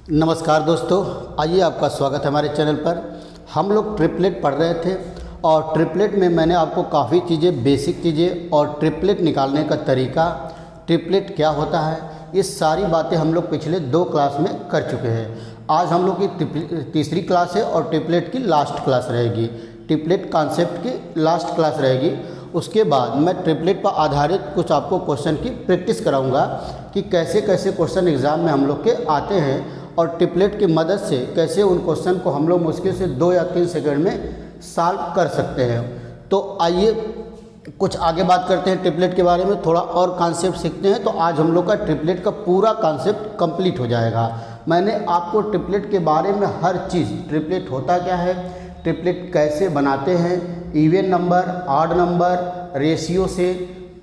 नमस्कार दोस्तों, आइए आपका स्वागत है हमारे चैनल पर। हम लोग ट्रिपलेट पढ़ रहे थे और ट्रिपलेट में मैंने आपको काफ़ी चीज़ें, बेसिक चीज़ें और ट्रिपलेट निकालने का तरीका, ट्रिपलेट क्या होता है, ये सारी बातें हम लोग पिछले 2 क्लास में कर चुके हैं। आज हम लोग की तीसरी क्लास है और ट्रिपलेट की लास्ट क्लास रहेगी। ट्रिपलेट कॉन्सेप्ट की लास्ट क्लास रहेगी। उसके बाद मैं ट्रिपलेट पर आधारित कुछ आपको क्वेश्चन की प्रैक्टिस कराऊंगा कि कैसे कैसे क्वेश्चन एग्ज़ाम में हम लोग के आते हैं और ट्रिपलेट की मदद से कैसे उन क्वेश्चन को हम लोग मुश्किल से 2 या 3 सेकंड में सॉल्व कर सकते हैं। तो आइए कुछ आगे बात करते हैं ट्रिपलेट के बारे में, थोड़ा और कॉन्सेप्ट सीखते हैं। तो आज हम लोग का ट्रिपलेट का पूरा कॉन्सेप्ट कंप्लीट हो जाएगा। मैंने आपको ट्रिपलेट के बारे में हर चीज़, ट्रिपलेट होता क्या है, ट्रिपलेट कैसे बनाते हैं, even number, odd number, ratio से,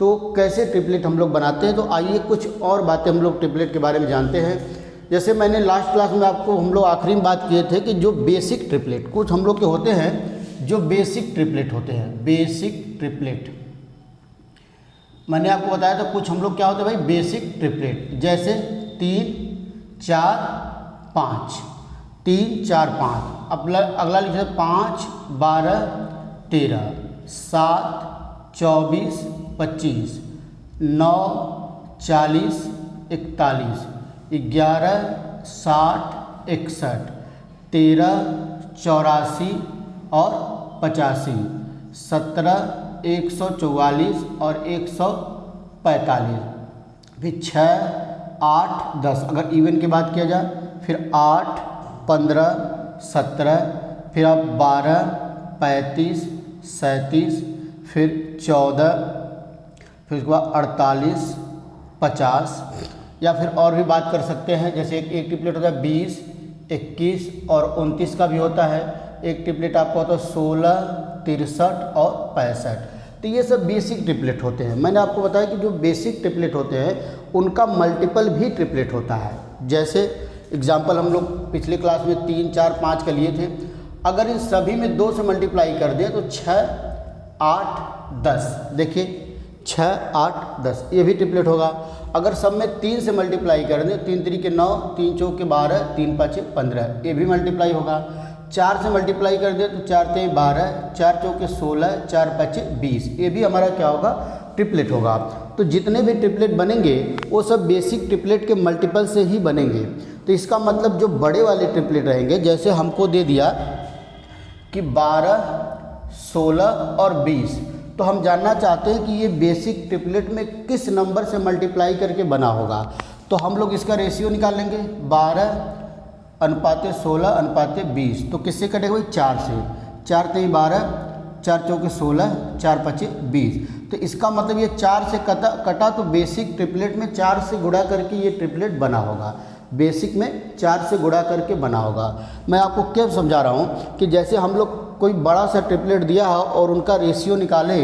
तो कैसे ट्रिपलेट हम लोग बनाते हैं। तो आइए कुछ और बातें हम लोग ट्रिपलेट के बारे में जानते हैं। जैसे मैंने लास्ट क्लास में आपको हम लोग आखिरी में बात किए थे कि जो बेसिक ट्रिपलेट कुछ हम लोग के होते हैं, जो बेसिक ट्रिपलेट होते हैं, बेसिक ट्रिपलेट मैंने आपको बताया था। कुछ हम लोग क्या होते हैं भाई, बेसिक ट्रिपलेट, जैसे 3 4 5, 3 4 5। अगला लिखते हैं 5 12 13, 7 24 25, 9 40 41, 11 60 61, 13 84 और 85, 17 144 और 145, फिर 6 8 10 अगर इवन की बात किया जाए, फिर 8 15 17, फिर आप 12 35 37, फिर 14, फिर उसके बाद 48 50, या फिर और भी बात कर सकते हैं। जैसे एक ट्रिपलेट होता है 20 21 और 29 का भी होता है। एक ट्रिपलेट आपका होता है 16 63 और 65। तो ये सब बेसिक ट्रिपलेट होते हैं। मैंने आपको बताया कि जो बेसिक ट्रिपलेट होते हैं उनका मल्टीपल भी ट्रिपलेट होता है। जैसे एग्जाम्पल हम लोग पिछले क्लास में 3 4 5 का लिए थे। अगर इन सभी में 2 से मल्टीप्लाई कर दें तो 6 8 10, देखिए 6 8 10 ये भी ट्रिपलेट होगा। अगर सब में 3 से मल्टीप्लाई कर दें, 3 3 के 9, 3 4 के 12, 3 5 15, ये भी मल्टीप्लाई होगा। 4 से मल्टीप्लाई कर दें तो 4 3 12, 4 4 के 16, 4 5 20, ये भी हमारा क्या होगा, ट्रिपलेट होगा। तो जितने भी ट्रिपलेट बनेंगे वो सब बेसिक ट्रिपलेट के मल्टीपल से ही बनेंगे। तो इसका मतलब जो बड़े वाले ट्रिपलेट रहेंगे, जैसे हमको दे दिया कि 12 16 और 20, तो हम जानना चाहते हैं कि ये बेसिक ट्रिपलेट में किस नंबर से मल्टीप्लाई करके बना होगा। तो हम लोग इसका रेशियो निकालेंगे, 12 अनुपाते 16 अनुपाते 20। तो किससे कटेगा भाई, 4 से। 4 3 12, 4 4 के 16, 4 5 20। तो इसका मतलब ये 4 से कटा तो बेसिक ट्रिपलेट में 4 से गुणा करके ये ट्रिपलेट बना होगा। बेसिक में 4 से गुणा करके बना होगा। मैं आपको क्या समझा रहा हूँ कि जैसे हम लोग कोई बड़ा सा ट्रिपलेट दिया है और उनका रेशियो निकाले,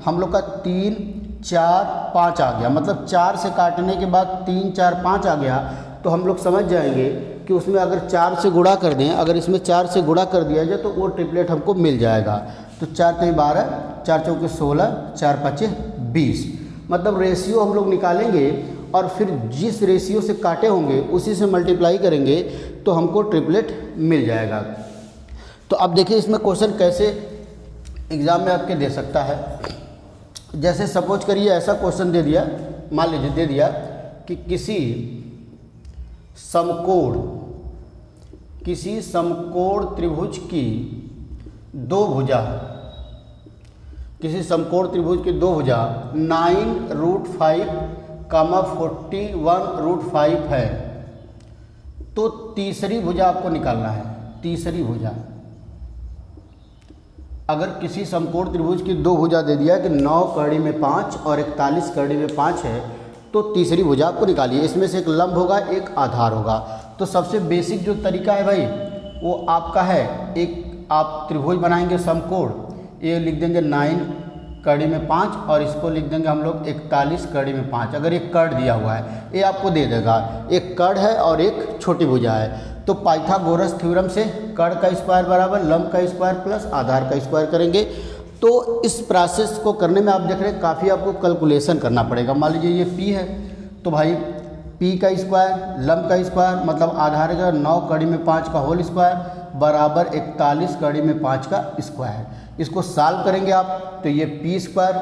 हम लोग का 3 4 5 आ गया, मतलब 4 से काटने के बाद 3 4 5 आ गया, तो हम लोग समझ जाएंगे कि उसमें अगर 4 से गुणा कर दें, अगर इसमें 4 से गुणा कर दिया जाए तो वो ट्रिपलेट हमको मिल जाएगा। तो 4 3 12, 4 4 के 16, 4 5 20, मतलब रेशियो हम लोग निकालेंगे और फिर जिस रेशियो से काटे होंगे उसी से मल्टीप्लाई करेंगे तो हमको ट्रिपलेट मिल जाएगा। तो अब देखिए इसमें क्वेश्चन कैसे एग्ज़ाम में आपके दे सकता है। जैसे सपोज करिए ऐसा क्वेश्चन दे दिया, मान लीजिए दे दिया कि किसी समकोण त्रिभुज की 2 भुजा, किसी समकोण त्रिभुज की 2 भुजा 9√5, 41√5 है, तो तीसरी भुजा आपको निकालना है। तीसरी भुजा, अगर किसी समकोण त्रिभुज की 2 भुजा दे दिया कि 9 कड़ी में 5 और 41 कड़ी में 5 है, तो तीसरी भुजा आपको निकालिए। इसमें से एक लंब होगा, एक आधार होगा। तो सबसे बेसिक जो तरीका है भाई वो आपका है, एक आप त्रिभुज बनाएंगे समकोण, ये लिख देंगे 9 कड़ी में 5 और इसको लिख देंगे हम लोग 41 कड़ी में 5। अगर एक कड़ दिया हुआ है ये आपको दे देगा, एक कड़ है और एक छोटी भुजा है। तो पाइथागोरस थ्योरम से कड़ का स्क्वायर बराबर लंब का स्क्वायर प्लस आधार का स्क्वायर करेंगे। तो इस प्रोसेस को करने में आप देख रहे हैं काफ़ी आपको कैलकुलेशन करना पड़ेगा। मान लीजिए ये P है तो भाई पी का स्क्वायर लंब का स्क्वायर मतलब आधार का 9 कड़ी में 5 का होल स्क्वायर बराबर 41 कड़ी में 5 का स्क्वायर। इसको सॉल्व करेंगे आप तो ये पी स्क्वायर,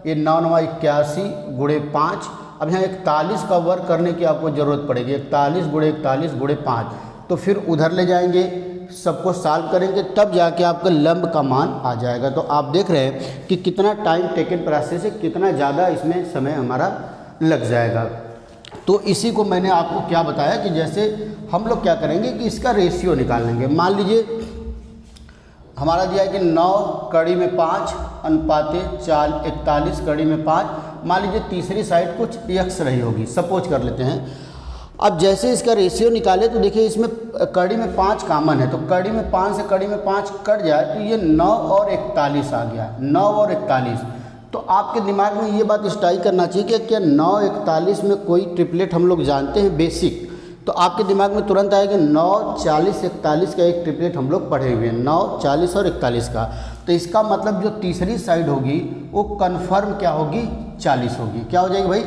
ये 9 9 81 गुणे 5। अब यहाँ 41 का वर्ग करने की आपको ज़रूरत पड़ेगी, 41 गुणे 41 गुणे 5। तो फिर उधर ले जाएंगे, सबको सॉल्व करेंगे, तब जाके आपका लंब का मान आ जाएगा। तो आप देख रहे हैं कि कितना टाइम टेकन प्रोसेस है, कितना ज़्यादा इसमें समय हमारा लग जाएगा। तो इसी को मैंने आपको क्या बताया कि जैसे हम लोग क्या करेंगे कि इसका रेशियो निकाल लेंगे। मान लीजिए हमारा दिया है कि 9 कड़ी में 5 अनुपाते 41 कड़ी में 5। मान लीजिए तीसरी साइड कुछ x रही होगी, सपोज कर लेते हैं। अब जैसे इसका रेशियो निकाले तो देखिए इसमें कड़ी में 5 कॉमन है, तो कड़ी में 5 से कड़ी में 5 कट जाए तो ये 9 और 41 आ गया, 9 और 41। तो आपके दिमाग में ये बात स्ट्राइक करना चाहिए कि क्या 9 41 में कोई ट्रिपलेट हम लोग जानते हैं बेसिक। तो आपके दिमाग में तुरंत आएगा 9 40 41 का एक ट्रिपलेट हम लोग पढ़े हुए हैं, 9 40 और 41 का। तो इसका मतलब जो तीसरी साइड होगी वो कन्फर्म क्या होगी, 40 होगी। क्या हो जाएगी भाई,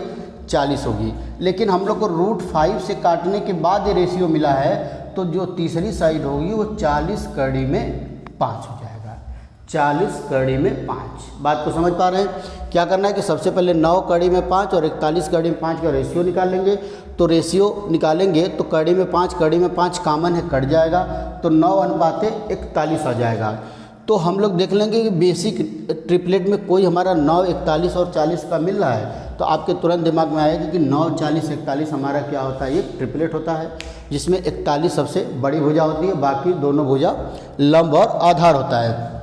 40 होगी। लेकिन हम लोग को √5 से काटने के बाद ये रेशियो मिला है, तो जो तीसरी साइड होगी वो 40 कड़ी में 5 हो जाएगा, 40 कड़ी में 5। बात को समझ पा रहे हैं। क्या करना है कि सबसे पहले 9 कड़ी में 5 और 41 कड़ी में 5 का रेशियो निकाल लेंगे। तो रेशियो निकालेंगे तो कड़ी में 5 कॉमन है, कट जाएगा, तो 9 अनुपाते 41 आ जाएगा। तो हम लोग देख लेंगे कि बेसिक ट्रिपलेट में कोई हमारा 9 41 और 40 का मिल रहा है, तो आपके तुरंत दिमाग में आएगा कि 9 40 41 हमारा क्या होता है, ये ट्रिपलेट होता है, जिसमें 41 सबसे बड़ी भुजा होती है, बाकी दोनों भुजा लंब और आधार होता है।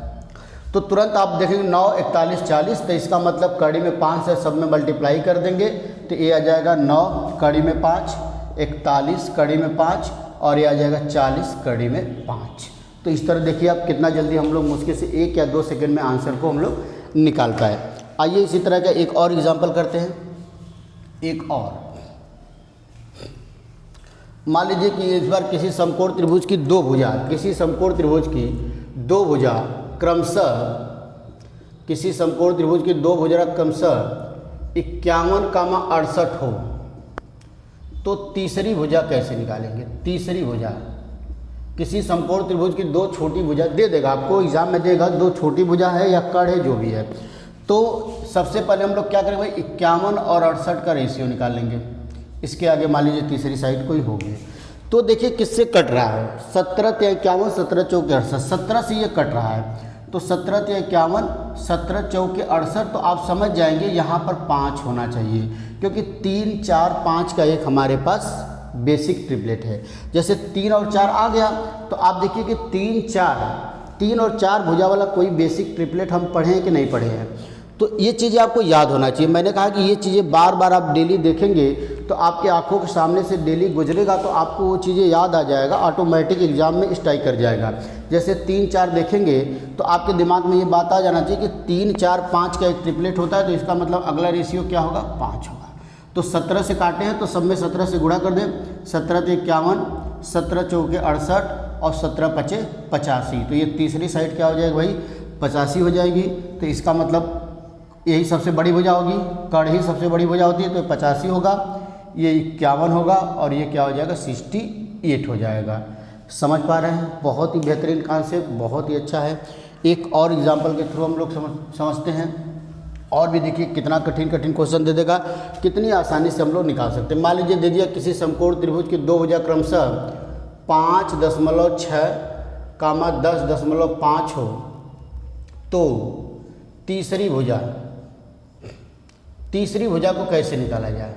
तो तुरंत आप देखेंगे 9 41 40, तो इसका मतलब कड़ी में 5 से सब में मल्टीप्लाई कर देंगे, तो ये आ जाएगा 9 कड़ी में 5, 41 कड़ी में 5 और ये आ जाएगा 40 कड़ी में 5। तो इस तरह देखिए आप कितना जल्दी हम लोग मुश्किल से 1 या 2 सेकंड में आंसर को हम लोग निकाल पाए। आइए इसी तरह का एक और एग्जांपल करते हैं। एक और मान लीजिए कि इस बार किसी समकोण त्रिभुज की दो भुजा, किसी समकोण त्रिभुज की दो भुजा क्रमशः, किसी समकोण त्रिभुज की दो भुजा क्रमशः 51,68 हो, तो तीसरी भुजा कैसे निकालेंगे। तीसरी भुजा, किसी समकोण त्रिभुज की दो छोटी भुजा दे देगा आपको, एग्जाम में देगा, दो छोटी भुजा है या कड़ है जो भी है। तो सबसे पहले हम लोग क्या करेंगे भाई, 51 और 68 का रेशियो निकाल लेंगे। इसके आगे मान लीजिए तीसरी साइड कोई होगी, तो देखिए किससे कट रहा है, 17 × 51 17 × 4 = 68, 17 से ये कट रहा है। तो 17 × 51 17 × 4 = 68, तो आप समझ जाएंगे यहाँ पर 5 होना चाहिए, क्योंकि 3 4 5 का एक हमारे पास बेसिक ट्रिपलेट है। जैसे 3 और 4 आ गया, तो आप देखिए कि 3 और 4 भुजा वाला कोई बेसिक ट्रिपलेट हम पढ़े हैं कि नहीं पढ़े हैं। तो ये चीज़ें आपको याद होना चाहिए। मैंने कहा कि ये चीज़ें बार बार आप डेली देखेंगे तो आपके आंखों के सामने से डेली गुजरेगा, तो आपको वो चीज़ें याद आ जाएगा, ऑटोमेटिक एग्जाम में स्ट्राइक कर जाएगा। जैसे 3 4 देखेंगे तो आपके दिमाग में ये बात आ जाना चाहिए कि 3 4 5 का एक ट्रिपलेट होता है, तो इसका मतलब अगला रेशियो क्या होगा, 5 होगा। तो 17 से काटे हैं तो सब में 17 से गुणा कर दें, 17 × 51 17 × 4 = 68 और 17 × 5 = 85। तो ये तीसरी साइड क्या हो जाएगी भाई, 85 हो जाएगी। तो इसका मतलब यही सबसे बड़ी भुजा होगी, कड़ ही सबसे बड़ी भुजा होती है, तो 85 होगा, ये 51 होगा और ये क्या हो जाएगा, 68 हो जाएगा। समझ पा रहे हैं, बहुत ही बेहतरीन कॉन्सेप्ट, बहुत ही अच्छा है। एक और एग्जाम्पल के थ्रू हम लोग समझते हैं, और भी देखिए कितना कठिन कठिन क्वेश्चन दे देगा, कितनी आसानी से हम लोग निकाल सकते हैं। मान लीजिए दे दिया किसी समकोण त्रिभुज की दो भुजा क्रमशः 5.6, 10.5 हो, तो तीसरी भुजा को कैसे निकाला जाए,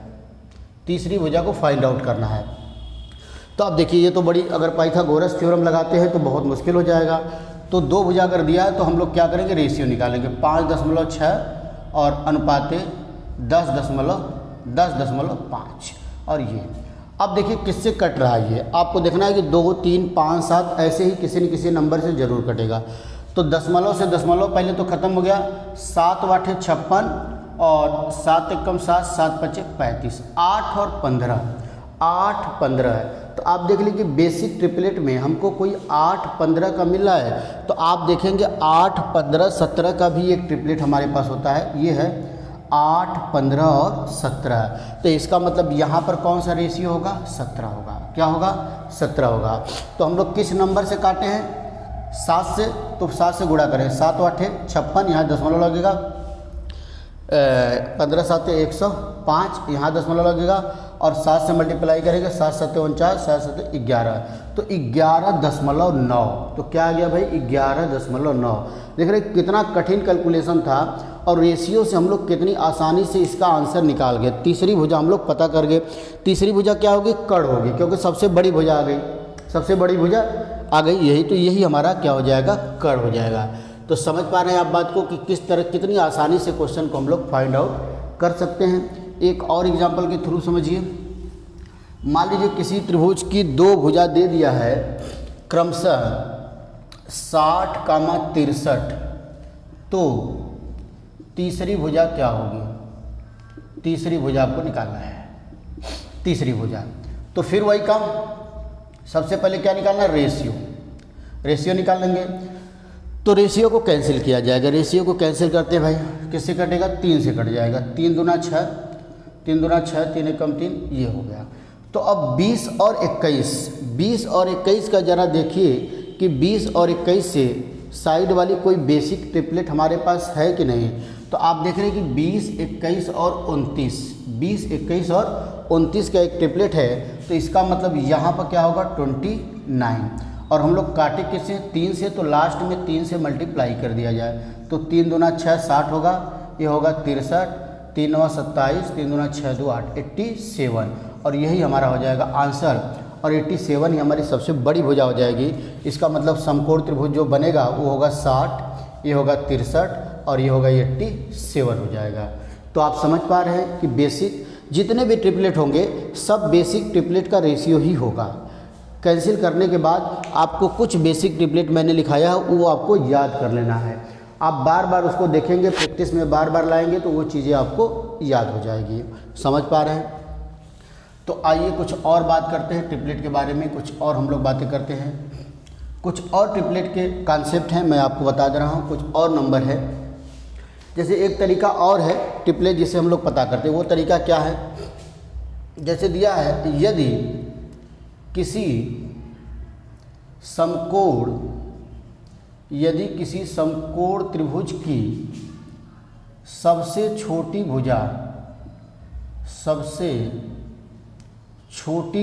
तीसरी भुजा को फाइंड आउट करना है। तो अब देखिए ये तो बड़ी, अगर पाइथागोरस थ्योरम लगाते हैं तो बहुत मुश्किल हो जाएगा। तो दो भुजा अगर दिया है तो हम लोग क्या करेंगे, रेशियो निकालेंगे, 5.6 और अनुपाते 10.5 और ये। अब देखिए किससे कट रहा है, ये आपको देखना है कि 2 3 5 7 ऐसे ही किसी न किसी नंबर से ज़रूर कटेगा। तो दशमलव से दशमलव पहले तो ख़त्म हो गया, 7 × 8 = 56 और 7 × 1 = 7, 7 × 5 = 35, 8 और 15, 8 15 है। तो आप देख लीजिए बेसिक ट्रिपलेट में हमको कोई 8 15 का मिल रहा है, तो आप देखेंगे 8 15 17 का भी एक ट्रिपलेट हमारे पास होता है, ये है 8, 15 और 17। तो इसका मतलब यहाँ पर कौन सा रेशियो होगा? 17 होगा। क्या होगा? 17 होगा। तो हम लोग किस नंबर से काटे हैं? 7 से। तो 7 से गुणा करें, 7 8 56, यहाँ दशमलव लगेगा, 15 7 105, यहाँ दशमलव लगेगा, और 7 से मल्टीप्लाई करेंगे, 7 7 49, 7 7 11, तो 11.9। तो क्या आ गया भाई? 11.9। देख रहे कितना कठिन कैलकुलेशन था, और रेशियो से हम लोग कितनी आसानी से इसका आंसर निकाल गए। तीसरी भुजा हम लोग पता कर गए। तीसरी भुजा क्या होगी? कर्ण होगी, क्योंकि सबसे बड़ी भुजा आ गई, सबसे बड़ी भुजा आ गई यही, तो यही हमारा क्या हो जाएगा? कर्ण हो जाएगा। तो समझ पा रहे हैं आप बात को कि किस तरह कितनी आसानी से क्वेश्चन को हम लोग फाइंड आउट कर सकते हैं। एक और एग्जांपल के थ्रू समझिए। मान लीजिए किसी त्रिभुज की दो भुजा दे दिया है क्रमशः 60, 63, तो तीसरी भुजा क्या होगी? तीसरी भुजा आपको निकालना है, तीसरी भुजा। तो फिर वही काम, सबसे पहले क्या निकालना है? रेशियो। रेशियो निकाल लेंगे, तो रेशियो को कैंसिल किया जाएगा। रेशियो को कैंसिल करते हैं भाई, किससे कटेगा? 3 से कट जाएगा। 3 दूना 6, 3 दूना 6, 3 एकम 3, ये हो गया। तो अब 20 और 21, 20 और 21 का जरा देखिए कि 20 और 21 से साइड वाली कोई बेसिक ट्रिपलेट हमारे पास है कि नहीं। तो आप देख रहे हैं कि 20, 21 और 29, 20, 21 और 29 का एक ट्रिपलेट है। तो इसका मतलब यहाँ पर क्या होगा? 29। और हम लोग काटे किससे? 3 से, तो लास्ट में 3 से मल्टीप्लाई कर दिया जाए, तो 3 दूना 6, 60 होगा, ये होगा 63, 3 9 27, 3 दूना 6 2 8, 87, और यही हमारा हो जाएगा आंसर। और 87 ही हमारी सबसे बड़ी भुजा हो जाएगी। इसका मतलब समकोण त्रिभुज जो बनेगा वो होगा 60, ये होगा 63, और ये होगा 87 हो जाएगा। तो आप समझ पा रहे हैं कि बेसिक जितने भी ट्रिपलेट होंगे सब बेसिक ट्रिपलेट का रेशियो ही होगा। कैंसिल करने के बाद आपको कुछ बेसिक ट्रिपलेट मैंने लिखाया है, वो आपको याद कर लेना है। आप बार बार उसको देखेंगे, प्रैक्टिस में बार बार लाएंगे तो वो चीज़ें आपको याद हो जाएगी। समझ पा रहे हैं? तो आइए कुछ और बात करते हैं ट्रिपलेट के बारे में, कुछ और हम लोग बातें करते हैं। कुछ और ट्रिपलेट के कॉन्सेप्ट हैं, मैं आपको बता दे रहा हूँ। कुछ और नंबर है, जैसे एक तरीका और है ट्रिपलेट जिसे हम लोग पता करते हैं। वो तरीका क्या है? जैसे दिया है, यदि किसी समकोण त्रिभुज की सबसे छोटी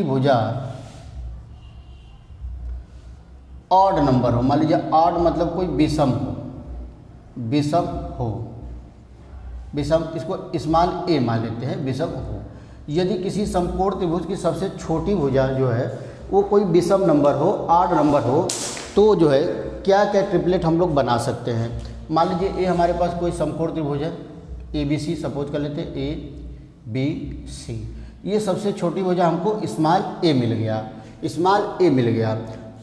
भुजा ऑड नंबर हो, मान लीजिए ऑड मतलब कोई विषम हो, विषम, इसको स्मॉल a मान लेते हैं, विषम हो। यदि किसी समकोण त्रिभुज की सबसे छोटी भुजा जो है वो कोई विषम नंबर हो, ऑड नंबर हो, तो जो है क्या क्या ट्रिपलेट हम लोग बना सकते हैं। मान लीजिए ए हमारे पास कोई समकोण त्रिभुज है, ABC सपोज कर लेते हैं, ABC, ये सबसे छोटी भुजा हमको स्मॉल a मिल गया।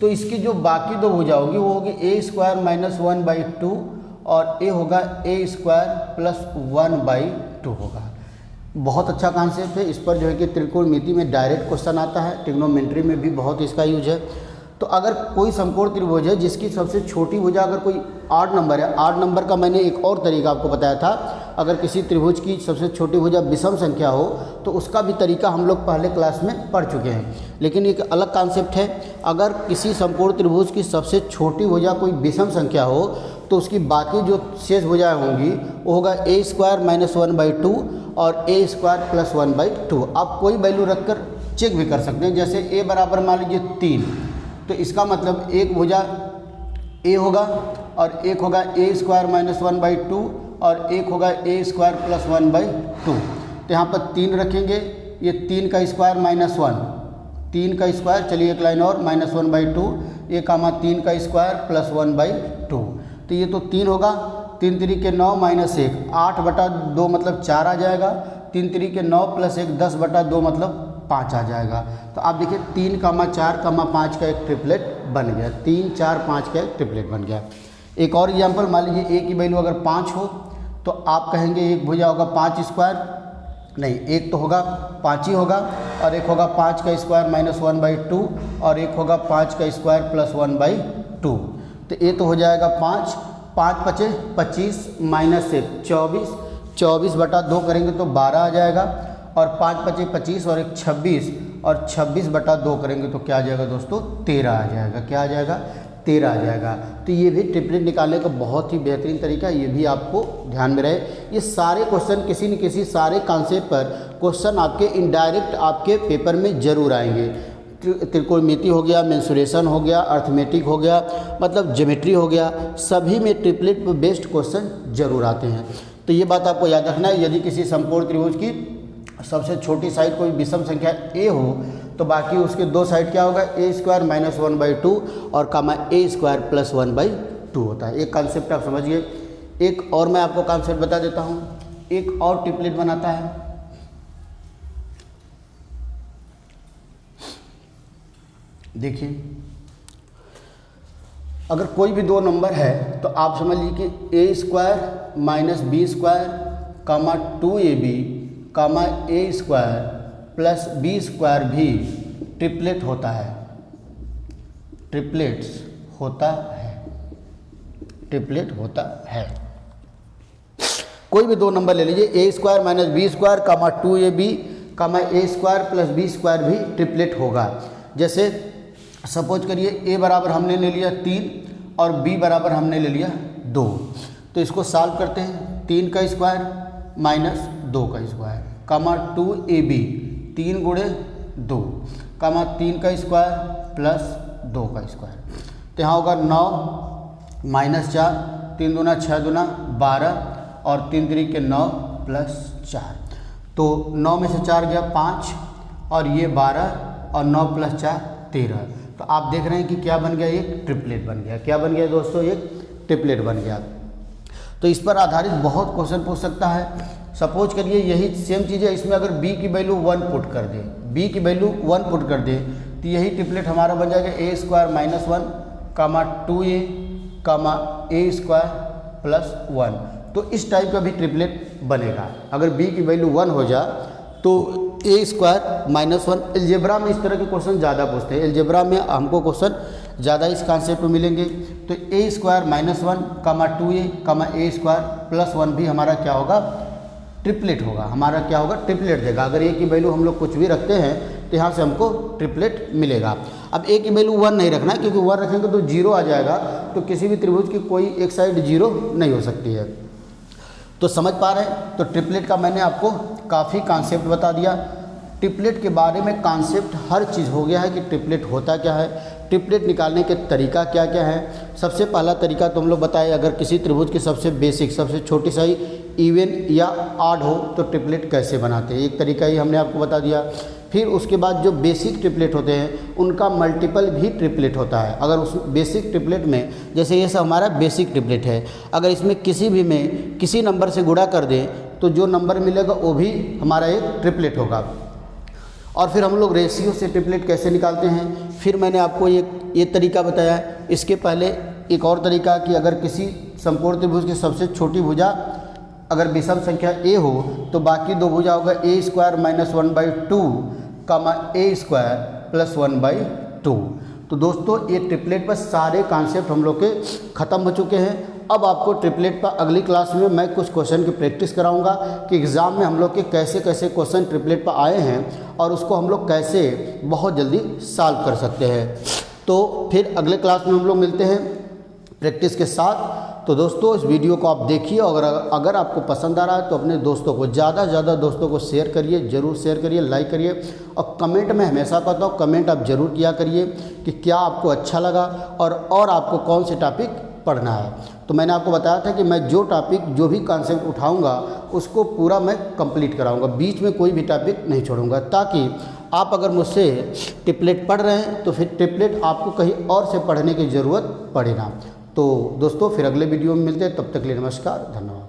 तो इसकी जो बाकी दो भुजा होगी वो होगी a² - 1/2, और a होगा a² + 1/2 होगा। बहुत अच्छा कॉन्सेप्ट है। इस पर जो है कि त्रिकोणमिति में डायरेक्ट क्वेश्चन आता है, ट्रिग्नोमेट्री में भी बहुत इसका यूज है। तो अगर कोई समकोण त्रिभुज है जिसकी सबसे छोटी भुजा अगर कोई ऑड नंबर है, ऑड नंबर का मैंने एक और तरीका आपको बताया था, अगर किसी त्रिभुज की सबसे छोटी भुजा विषम संख्या हो तो उसका भी तरीका हम लोग पहले क्लास में पढ़ चुके हैं। लेकिन एक अलग कॉन्सेप्ट है, अगर किसी समकोण त्रिभुज की सबसे छोटी भुजा कोई विषम संख्या हो तो उसकी बाकी जो शेष भुजाएँ होंगी वो होगा a² - 1/2 और a² + 1/2। आप कोई वैल्यू रखकर चेक भी कर सकते हैं। जैसे a बराबर मान लीजिए 3, तो इसका मतलब एक भुजा a होगा और एक होगा a² - 1/2 और एक होगा a² + 1/2। तो यहाँ पर 3 रखेंगे, ये 3 का स्क्वायर -1, 3 का स्क्वायर, चलिए एक लाइन और, -1/2, ये कामा 3 का स्क्वायर + 1/2। तो ये तो 3 होगा, 3 3 के 9 -1, 8/2 मतलब 4 आ जाएगा, 3 3 के 9 + 1 10/2 मतलब 5 आ जाएगा। तो आप देखिए 3, 4, 5 का एक ट्रिपलेट बन गया, 3 4 5 का एक ट्रिपलेट बन गया। एक और एग्जाम्पल, मान लीजिए a की वैल्यू अगर 5 हो तो आप कहेंगे एक भुजा होगा 5², नहीं, एक तो होगा 5 ही होगा, और एक होगा 5 का स्क्वायर -1/2 और एक होगा 5 का स्क्वायर + 1/2। तो ये तो हो जाएगा 5, 5 × 5 = 25, -1 24, 24/2 करेंगे तो 12 आ जाएगा, और 5 × 5 = 25 और 1 26, और 26/2 करेंगे तो क्या आ जाएगा दोस्तों, 13 आ जाएगा। क्या आ जाएगा, 13 आ जाएगा। तो ये भी ट्रिपलेट निकालने का बहुत ही बेहतरीन तरीका है, ये भी आपको ध्यान में रहे। ये सारे क्वेश्चन किसी न किसी सारे कॉन्सेप्ट पर क्वेश्चन आपके इनडायरेक्ट आपके पेपर में जरूर आएंगे। त्रिकोणमिति हो गया, मेंसुरेशन हो गया, अर्थमेटिक हो गया, मतलब ज्योमेट्री हो गया, सभी में ट्रिपलेट पर बेस्ड क्वेश्चन जरूर आते हैं। तो ये बात आपको याद रखना है। यदि किसी समकोण त्रिभुज की सबसे छोटी साइड कोई विषम संख्या a हो तो बाकी उसके दो साइड क्या होगा, a² - 1/2 और कामा a² + 1/2 होता है। एक कॉन्सेप्ट आप समझिए। एक और मैं आपको कॉन्सेप्ट बता देता हूँ। एक और ट्रिपलेट बनाता है। देखिए, अगर कोई भी दो नंबर है तो आप समझ लीजिए कि a² - b² कामा 2ab कामा a² + b² भी ट्रिपलेट होता है। ट्रिपलेट्स होता है, ट्रिपलेट होता है। कोई भी दो नंबर ले लीजिए, a² - b² कामा 2ab कामा a² + b² भी ट्रिपलेट होगा। जैसे सपोज करिए a बराबर हमने ले लिया 3 और b बराबर हमने ले लिया 2। तो इसको सॉल्व करते हैं। 3 का स्क्वायर माइनस 2 का स्क्वायर कामा 2ab 3 × 2 कामा 3 का स्क्वायर प्लस 2 का स्क्वायर। तो यहाँ होगा 9 - 4, 3 दूना 6 दूना 12 और 3 3 = 9 + 4। तो 9 में से 4 गया 5 और ये 12 और 9 + 4 13। तो आप देख रहे हैं कि क्या बन गया, एक ट्रिपलेट बन गया। क्या बन गया दोस्तों, एक ट्रिपलेट बन गया। तो इस पर आधारित बहुत क्वेश्चन पूछ सकता है। सपोज करिए यही सेम चीज़ है, इसमें अगर b की वैल्यू 1 पुट कर दे, b की वैल्यू 1 पुट कर दे तो यही ट्रिपलेट हमारा बन जाएगा a² - 1 कामा 2a कामा a² + 1। तो इस टाइप का भी ट्रिपलेट बनेगा। अगर b की वैल्यू 1 हो जाए तो a² - 1। एलजेब्रा में इस तरह के क्वेश्चन ज़्यादा पूछते हैं। एलजेब्रा में हमको क्वेश्चन ज़्यादा इस कॉन्सेप्ट में मिलेंगे। तो a² - 1 कामा 2a कामा a² + 1 भी हमारा क्या होगा, ट्रिपलेट होगा। हमारा क्या होगा, ट्रिपलेट देगा। अगर a की वैल्यू हम लोग कुछ भी रखते हैं तो यहाँ से हमको ट्रिपलेट मिलेगा। अब a की वैल्यू 1 नहीं रखना, क्योंकि 1 रखेंगे तो 0 आ जाएगा। तो किसी भी त्रिभुज की कोई एक साइड 0 नहीं हो सकती है। तो समझ पा रहे हैं। तो ट्रिपलेट का मैंने आपको काफ़ी कॉन्सेप्ट बता दिया। ट्रिपलेट के बारे में कॉन्सेप्ट हर चीज़ हो गया है कि ट्रिपलेट होता क्या है, ट्रिपलेट निकालने के तरीका क्या क्या है। सबसे पहला तरीका तो हम लोग बताए, अगर किसी त्रिभुज की सबसे बेसिक सबसे छोटी साई इवन या ऑड हो तो ट्रिपलेट कैसे बनाते हैं, एक तरीका ही हमने आपको बता दिया। फिर उसके बाद जो बेसिक ट्रिपलेट होते हैं उनका मल्टीपल भी ट्रिपलेट होता है। अगर उस बेसिक ट्रिपलेट में, जैसे ये सब हमारा बेसिक ट्रिपलेट है, अगर इसमें किसी भी में किसी नंबर से गुणा कर दें तो जो नंबर मिलेगा वो भी हमारा एक ट्रिपलेट होगा। और फिर हम लोग रेशियो से ट्रिपलेट कैसे निकालते हैं, फिर मैंने आपको ये तरीका बताया। इसके पहले एक और तरीका कि अगर किसी समकोण त्रिभुज की सबसे छोटी भुजा अगर विषम संख्या a हो तो बाकी दो भुजा होगा a² - 1/2 कामा a² + 1/2। तो दोस्तों ये ट्रिपलेट पर सारे कॉन्सेप्ट हम लोग के ख़त्म हो चुके हैं। अब आपको ट्रिपलेट पर अगली क्लास में मैं कुछ क्वेश्चन की प्रैक्टिस कराऊंगा कि एग्ज़ाम में हम लोग के कैसे कैसे क्वेश्चन ट्रिपलेट पर आए हैं और उसको हम लोग कैसे बहुत जल्दी सॉल्व कर सकते हैं। तो फिर अगले क्लास में हम लोग मिलते हैं प्रैक्टिस के साथ। तो दोस्तों इस वीडियो को आप देखिए और अगर आपको पसंद आ रहा है तो अपने दोस्तों को ज़्यादा से ज़्यादा दोस्तों को शेयर करिए, ज़रूर शेयर करिए, लाइक करिए। और कमेंट में हमेशा कहता हूँ कमेंट आप ज़रूर किया करिए कि क्या आपको अच्छा लगा और आपको कौन से टॉपिक पढ़ना है। तो मैंने आपको बताया था कि मैं जो टॉपिक जो भी कॉन्सेप्ट उठाऊंगा उसको पूरा मैं कंप्लीट कराऊंगा, बीच में कोई भी टॉपिक नहीं छोड़ूंगा, ताकि आप अगर मुझसे ट्रिपलेट पढ़ रहे हैं तो फिर ट्रिपलेट आपको कहीं और से पढ़ने की ज़रूरत पड़े ना। तो दोस्तों फिर अगले वीडियो में मिलते हैं, तब तक के लिए नमस्कार, धन्यवाद।